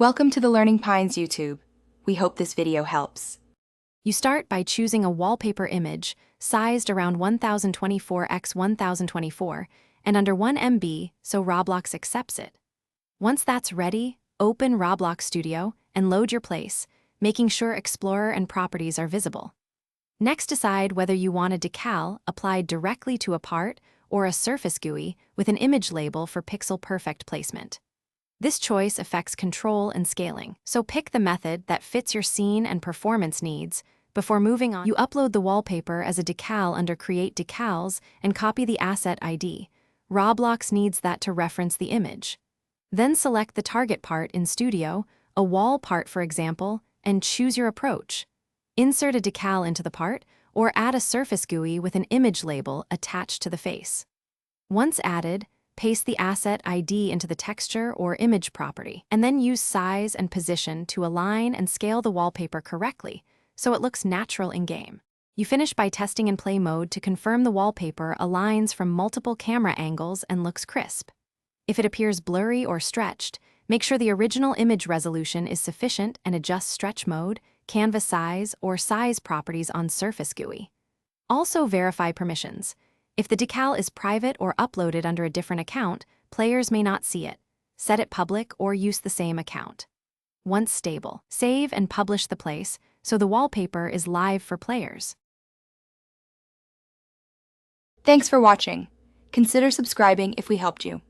Welcome to the Learning Pines YouTube. We hope this video helps. You start by choosing a wallpaper image sized around 1024 x 1024 and under 1 MB so Roblox accepts it. Once that's ready, open Roblox Studio and load your place, making sure Explorer and properties are visible. Next, decide whether you want a decal applied directly to a part or a surface GUI with an image label for pixel-perfect placement. This choice affects control and scaling, so pick the method that fits your scene and performance needs. Before moving on, you upload the wallpaper as a decal under Create Decals and copy the asset ID. Roblox needs that to reference the image. Then select the target part in Studio, a wall part for example, and choose your approach. Insert a decal into the part, or add a surface GUI with an image label attached to the face. Once added, paste the asset ID into the texture or image property, and then use size and position to align and scale the wallpaper correctly so it looks natural in-game. You finish by testing in play mode to confirm the wallpaper aligns from multiple camera angles and looks crisp. If it appears blurry or stretched, make sure the original image resolution is sufficient and adjust stretch mode, canvas size, or size properties on surface GUI. Also verify permissions. If the decal is private or uploaded under a different account, players may not see it. Set it public or use the same account. Once stable, save and publish the place so the wallpaper is live for players. Thanks for watching. Consider subscribing if we helped you.